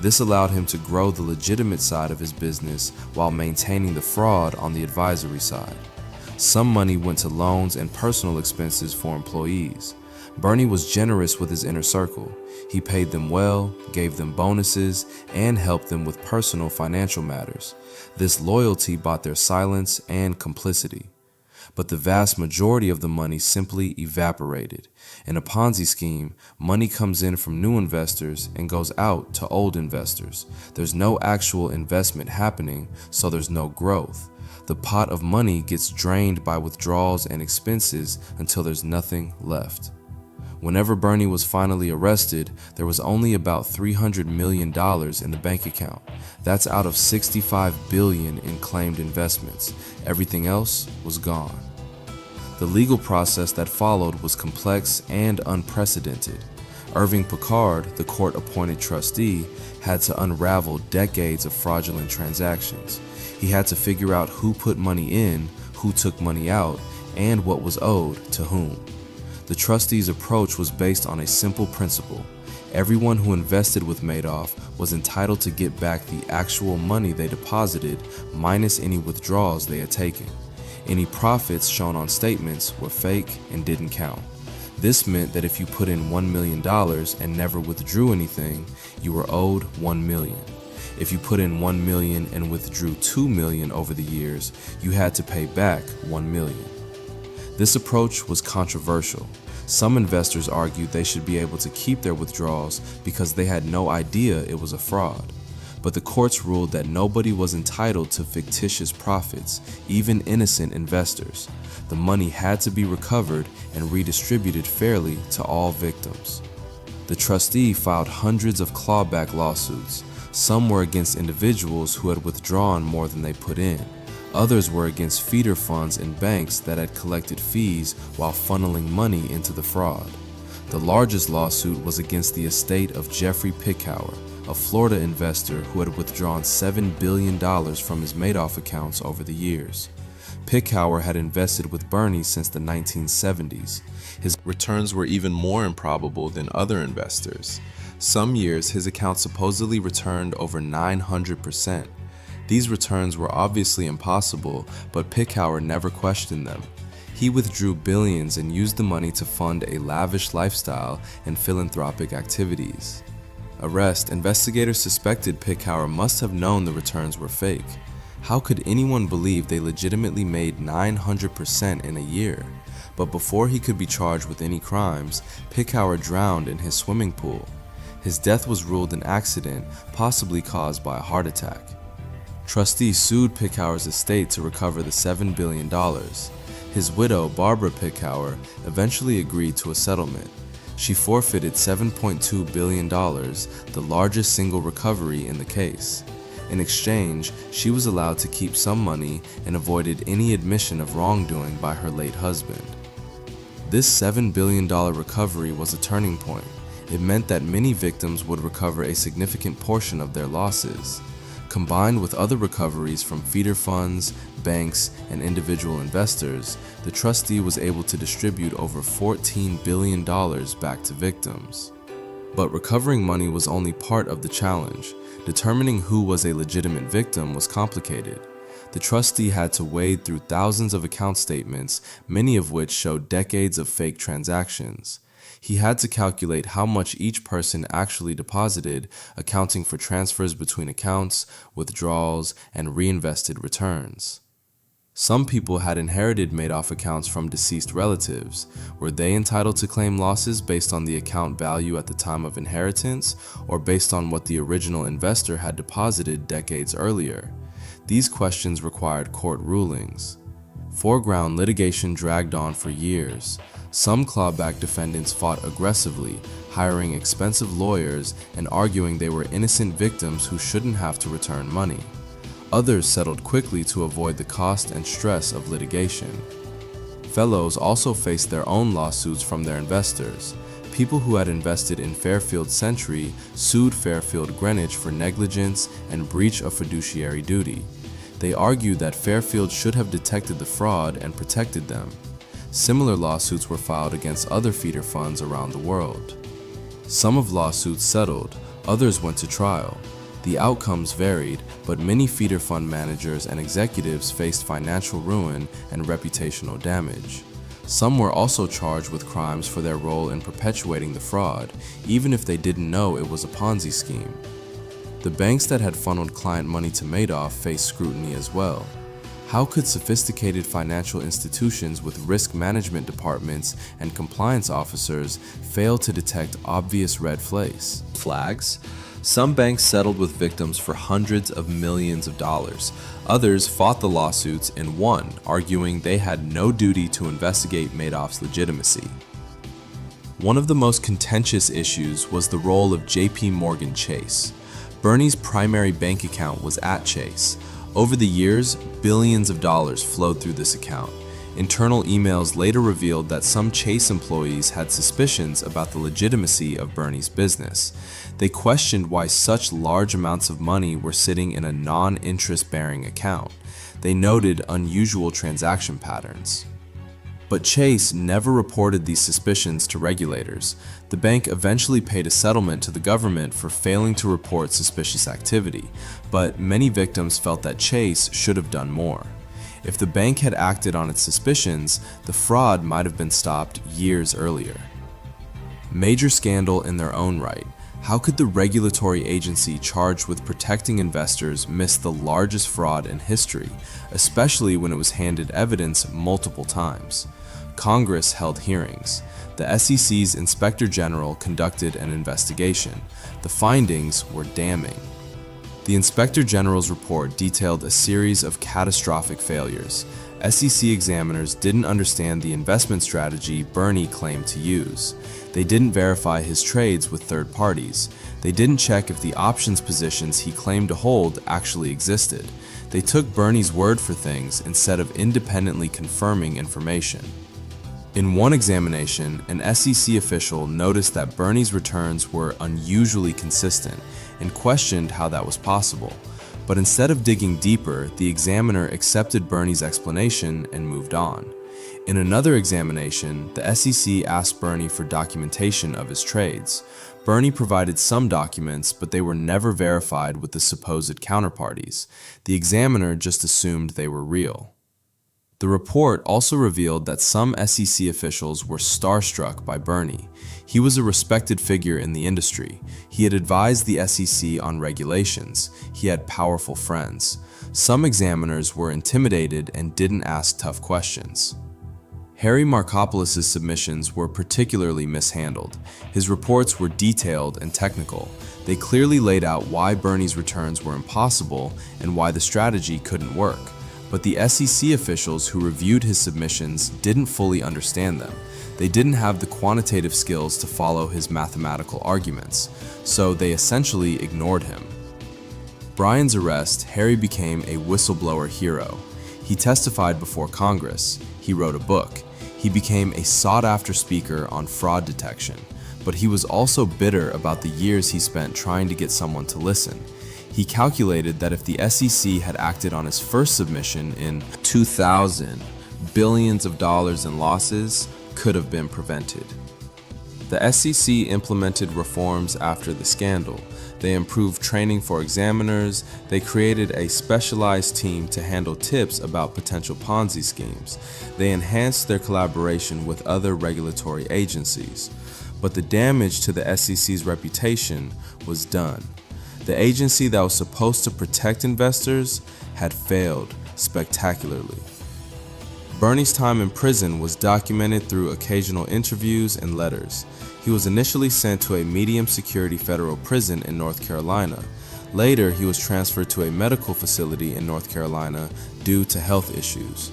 S1: This allowed him to grow the legitimate side of his business while maintaining the fraud on the advisory side. Some money went to loans and personal expenses for employees. Bernie was generous with his inner circle. He paid them well, gave them bonuses, and helped them with personal financial matters. This loyalty bought their silence and complicity. But the vast majority of the money simply evaporated. In a Ponzi scheme, money comes in from new investors and goes out to old investors. There's no actual investment happening, so there's no growth. The pot of money gets drained by withdrawals and expenses until there's nothing left. Whenever Bernie was finally arrested, there was only about $300 million in the bank account. That's out of $65 billion in claimed investments. Everything else was gone. The legal process that followed was complex and unprecedented. Irving Picard, the court-appointed trustee, had to unravel decades of fraudulent transactions. He had to figure out who put money in, who took money out, and what was owed to whom. The trustee's approach was based on a simple principle. Everyone who invested with Madoff was entitled to get back the actual money they deposited minus any withdrawals they had taken. Any profits shown on statements were fake and didn't count. This meant that if you put in $1 million and never withdrew anything, you were owed $1 million. If you put in $1 million and withdrew $2 million over the years, you had to pay back $1 million. This approach was controversial. Some investors argued they should be able to keep their withdrawals because they had no idea it was a fraud. But the courts ruled that nobody was entitled to fictitious profits, even innocent investors. The money had to be recovered and redistributed fairly to all victims. The trustee filed hundreds of clawback lawsuits. Some were against individuals who had withdrawn more than they put in. Others were against feeder funds and banks that had collected fees while funneling money into the fraud. The largest lawsuit was against the estate of Jeffrey Pickauer, a Florida investor who had withdrawn $7 billion from his Madoff accounts over the years. Pickauer had invested with Bernie since the 1970s. His returns were even more improbable than other investors. Some years, his account supposedly returned over 900%. These returns were obviously impossible, but Pickauer never questioned them. He withdrew billions and used the money to fund a lavish lifestyle and philanthropic activities. Arrest, investigators suspected Pickauer must have known the returns were fake. How could anyone believe they legitimately made 900% in a year? But before he could be charged with any crimes, Pickauer drowned in his swimming pool. His death was ruled an accident, possibly caused by a heart attack. Trustees sued Pickauer's estate to recover the $7 billion. His widow, Barbara Pickauer, eventually agreed to a settlement. She forfeited $7.2 billion, the largest single recovery in the case. In exchange, she was allowed to keep some money and avoided any admission of wrongdoing by her late husband. This $7 billion recovery was a turning point. It meant that many victims would recover a significant portion of their losses. Combined with other recoveries from feeder funds, banks, and individual investors, the trustee was able to distribute over $14 billion back to victims. But recovering money was only part of the challenge. Determining who was a legitimate victim was complicated. The trustee had to wade through thousands of account statements, many of which showed decades of fake transactions. He had to calculate how much each person actually deposited, accounting for transfers between accounts, withdrawals, and reinvested returns. Some people had inherited Madoff accounts from deceased relatives. Were they entitled to claim losses based on the account value at the time of inheritance, or based on what the original investor had deposited decades earlier? These questions required court rulings. Foreground litigation dragged on for years. Some clawback defendants fought aggressively, hiring expensive lawyers and arguing they were innocent victims who shouldn't have to return money. Others settled quickly to avoid the cost and stress of litigation. Fellows also faced their own lawsuits from their investors. People who had invested in Fairfield Century sued Fairfield Greenwich for negligence and breach of fiduciary duty. They argued that Fairfield should have detected the fraud and protected them. Similar lawsuits were filed against other feeder funds around the world. Some of lawsuits settled, others went to trial. The outcomes varied, but many feeder fund managers and executives faced financial ruin and reputational damage. Some were also charged with crimes for their role in perpetuating the fraud, even if they didn't know it was a Ponzi scheme. The banks that had funneled client money to Madoff faced scrutiny as well. How could sophisticated financial institutions with risk management departments and compliance officers fail to detect obvious red flags? Some banks settled with victims for hundreds of millions of dollars. Others fought the lawsuits and won, arguing they had no duty to investigate Madoff's legitimacy. One of the most contentious issues was the role of JP Morgan Chase. Bernie's primary bank account was at Chase. Over the years, billions of dollars flowed through this account. Internal emails later revealed that some Chase employees had suspicions about the legitimacy of Bernie's business. They questioned why such large amounts of money were sitting in a non-interest-bearing account. They noted unusual transaction patterns. But Chase never reported these suspicions to regulators. The bank eventually paid a settlement to the government for failing to report suspicious activity, but many victims felt that Chase should have done more. If the bank had acted on its suspicions, the fraud might have been stopped years earlier. Major scandal in their own right. How could the regulatory agency charged with protecting investors miss the largest fraud in history, especially when it was handed evidence multiple times? Congress held hearings. The SEC's Inspector General conducted an investigation. The findings were damning. The Inspector General's report detailed a series of catastrophic failures. SEC examiners didn't understand the investment strategy Bernie claimed to use. They didn't verify his trades with third parties. They didn't check if the options positions he claimed to hold actually existed. They took Bernie's word for things instead of independently confirming information. In one examination, an SEC official noticed that Bernie's returns were unusually consistent and questioned how that was possible. But instead of digging deeper, the examiner accepted Bernie's explanation and moved on. In another examination, the SEC asked Bernie for documentation of his trades. Bernie provided some documents, but they were never verified with the supposed counterparties. The examiner just assumed they were real. The report also revealed that some SEC officials were starstruck by Bernie. He was a respected figure in the industry. He had advised the SEC on regulations. He had powerful friends. Some examiners were intimidated and didn't ask tough questions. Harry Markopolos' submissions were particularly mishandled. His reports were detailed and technical. They clearly laid out why Bernie's returns were impossible and why the strategy couldn't work. But the SEC officials who reviewed his submissions didn't fully understand them. They didn't have the quantitative skills to follow his mathematical arguments, so they essentially ignored him. Brian's arrest, Harry became a whistleblower hero. He testified before Congress. He wrote a book. He became a sought-after speaker on fraud detection, but he was also bitter about the years he spent trying to get someone to listen. He calculated that if the SEC had acted on his first submission in 2000, billions of dollars in losses could have been prevented. The SEC implemented reforms after the scandal. They improved training for examiners. They created a specialized team to handle tips about potential Ponzi schemes. They enhanced their collaboration with other regulatory agencies. But the damage to the SEC's reputation was done. The agency that was supposed to protect investors had failed spectacularly. Bernie's time in prison was documented through occasional interviews and letters. He was initially sent to a medium security federal prison in North Carolina. Later, he was transferred to a medical facility in North Carolina due to health issues.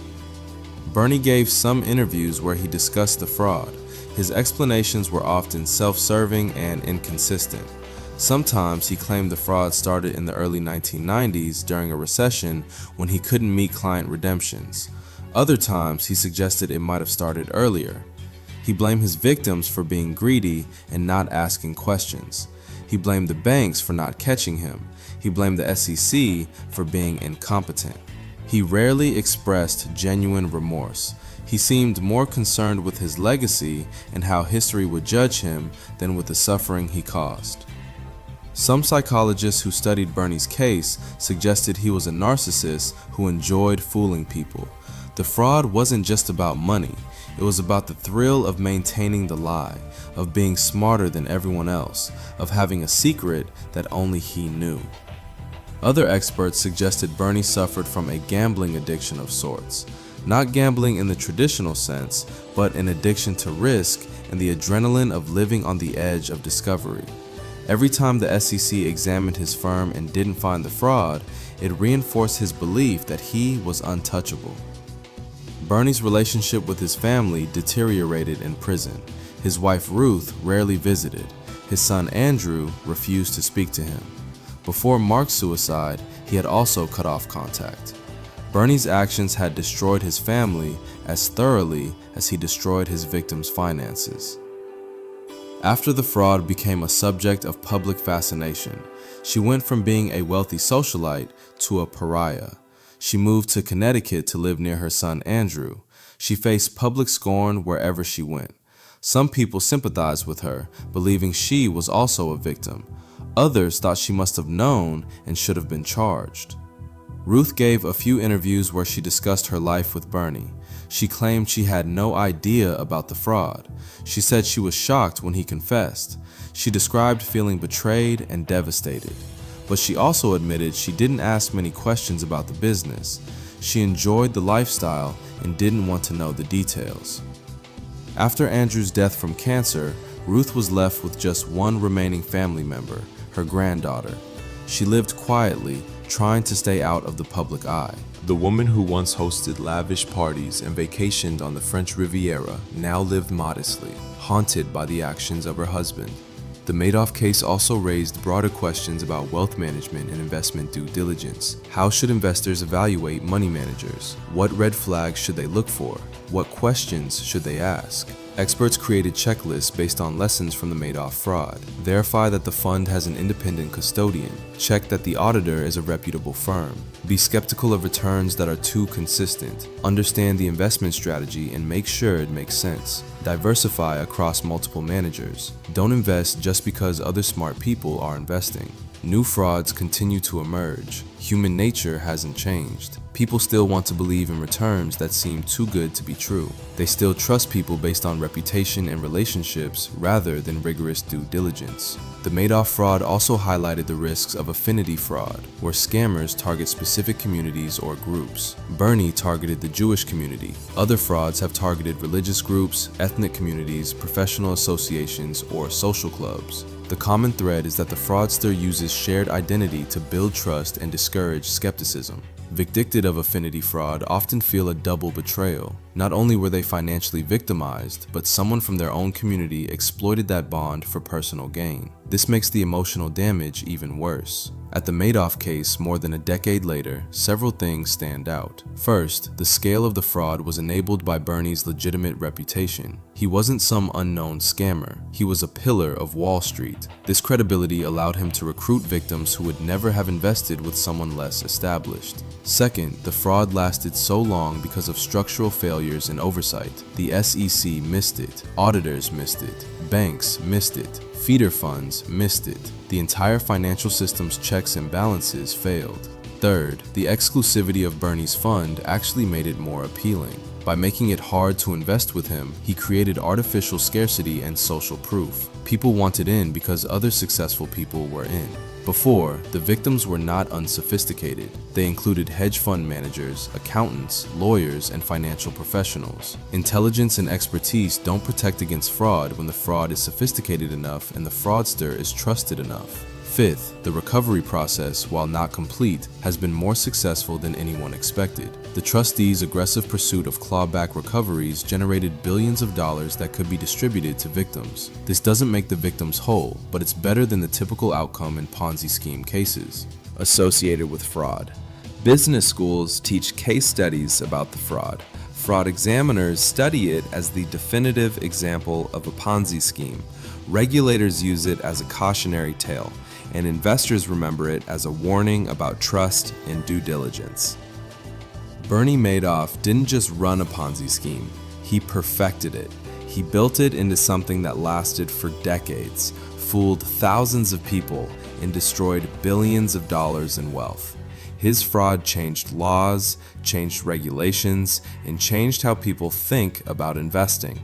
S1: Bernie gave some interviews where he discussed the fraud. His explanations were often self-serving and inconsistent. Sometimes he claimed the fraud started in the early 1990s during a recession when he couldn't meet client redemptions. Other times he suggested it might have started earlier. He blamed his victims for being greedy and not asking questions. He blamed the banks for not catching him. He blamed the SEC for being incompetent. He rarely expressed genuine remorse. He seemed more concerned with his legacy and how history would judge him than with the suffering he caused. Some psychologists who studied Bernie's case suggested he was a narcissist who enjoyed fooling people. The fraud wasn't just about money. It was about the thrill of maintaining the lie, of being smarter than everyone else, of having a secret that only he knew. Other experts suggested Bernie suffered from a gambling addiction of sorts. Not gambling in the traditional sense, but an addiction to risk and the adrenaline of living on the edge of discovery. Every time the SEC examined his firm and didn't find the fraud, it reinforced his belief that he was untouchable. Bernie's relationship with his family deteriorated in prison. His wife Ruth rarely visited. His son Andrew refused to speak to him. Before Mark's suicide, he had also cut off contact. Bernie's actions had destroyed his family as thoroughly as he destroyed his victims' finances. After the fraud became a subject of public fascination, she went from being a wealthy socialite to a pariah. She moved to Connecticut to live near her son Andrew. She faced public scorn wherever she went. Some people sympathized with her, believing she was also a victim. Others thought she must have known and should have been charged. Ruth gave a few interviews where she discussed her life with Bernie. She claimed she had no idea about the fraud. She said she was shocked when he confessed. She described feeling betrayed and devastated. But she also admitted she didn't ask many questions about the business. She enjoyed the lifestyle and didn't want to know the details. After Andrew's death from cancer, Ruth was left with just one remaining family member, her granddaughter. She lived quietly, trying to stay out of the public eye. The woman who once hosted lavish parties and vacationed on the French Riviera now lived modestly, haunted by the actions of her husband. The Madoff case also raised broader questions about wealth management and investment due diligence. How should investors evaluate money managers? What red flags should they look for? What questions should they ask? Experts created checklists based on lessons from the Madoff fraud. Verify that the fund has an independent custodian. Check that the auditor is a reputable firm. Be skeptical of returns that are too consistent. Understand the investment strategy and make sure it makes sense. Diversify across multiple managers. Don't invest just because other smart people are investing. New frauds continue to emerge. Human nature hasn't changed. People still want to believe in returns that seem too good to be true. They still trust people based on reputation and relationships rather than rigorous due diligence. The Madoff fraud also highlighted the risks of affinity fraud, where scammers target specific communities or groups. Bernie targeted the Jewish community. Other frauds have targeted religious groups, ethnic communities, professional associations, or social clubs. The common thread is that the fraudster uses shared identity to build trust and discourage skepticism. Victims of affinity fraud often feel a double betrayal. Not only were they financially victimized, but someone from their own community exploited that bond for personal gain. This makes the emotional damage even worse. At the Madoff case, more than a decade later, several things stand out. First, the scale of the fraud was enabled by Bernie's legitimate reputation. He wasn't some unknown scammer. He was a pillar of Wall Street. This credibility allowed him to recruit victims who would never have invested with someone less established. Second, the fraud lasted so long because of structural failures and oversight. The SEC missed it, auditors missed it, banks missed it, feeder funds missed it. The entire financial system's checks and balances failed. Third, the exclusivity of Bernie's fund actually made it more appealing. By making it hard to invest with him, he created artificial scarcity and social proof. People wanted in because other successful people were in. Before, the victims were not unsophisticated. They included hedge fund managers, accountants, lawyers, and financial professionals. Intelligence and expertise don't protect against fraud when the fraud is sophisticated enough and the fraudster is trusted enough. Fifth, the recovery process, while not complete, has been more successful than anyone expected. The trustees' aggressive pursuit of clawback recoveries generated billions of dollars that could be distributed to victims. This doesn't make the victims whole, but it's better than the typical outcome in Ponzi scheme cases. Associated with fraud. Business schools teach case studies about the fraud. Fraud examiners study it as the definitive example of a Ponzi scheme. Regulators use it as a cautionary tale, and investors remember it as a warning about trust and due diligence. Bernie Madoff didn't just run a Ponzi scheme, he perfected it. He built it into something that lasted for decades, fooled thousands of people, and destroyed billions of dollars in wealth. His fraud changed laws, changed regulations, and changed how people think about investing.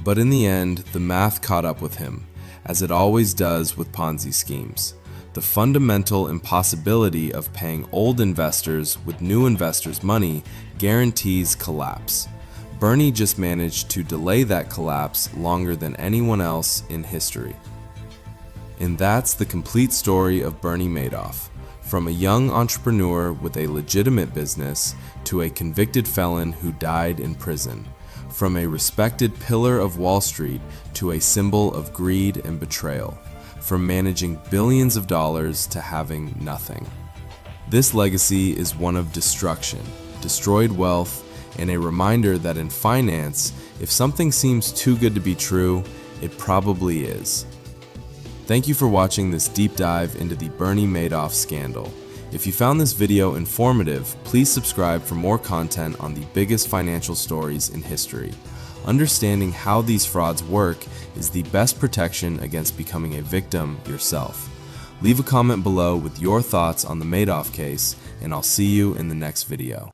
S1: But in the end, the math caught up with him, as it always does with Ponzi schemes. The fundamental impossibility of paying old investors with new investors' money guarantees collapse. Bernie just managed to delay that collapse longer than anyone else in history. And that's the complete story of Bernie Madoff. From a young entrepreneur with a legitimate business to a convicted felon who died in prison. From a respected pillar of Wall Street to a symbol of greed and betrayal. From managing billions of dollars to having nothing. This legacy is one of destruction, destroyed wealth, and a reminder that in finance, if something seems too good to be true, it probably is. Thank you for watching this deep dive into the Bernie Madoff scandal. If you found this video informative, please subscribe for more content on the biggest financial stories in history. Understanding how these frauds work is the best protection against becoming a victim yourself. Leave a comment below with your thoughts on the Madoff case, and I'll see you in the next video.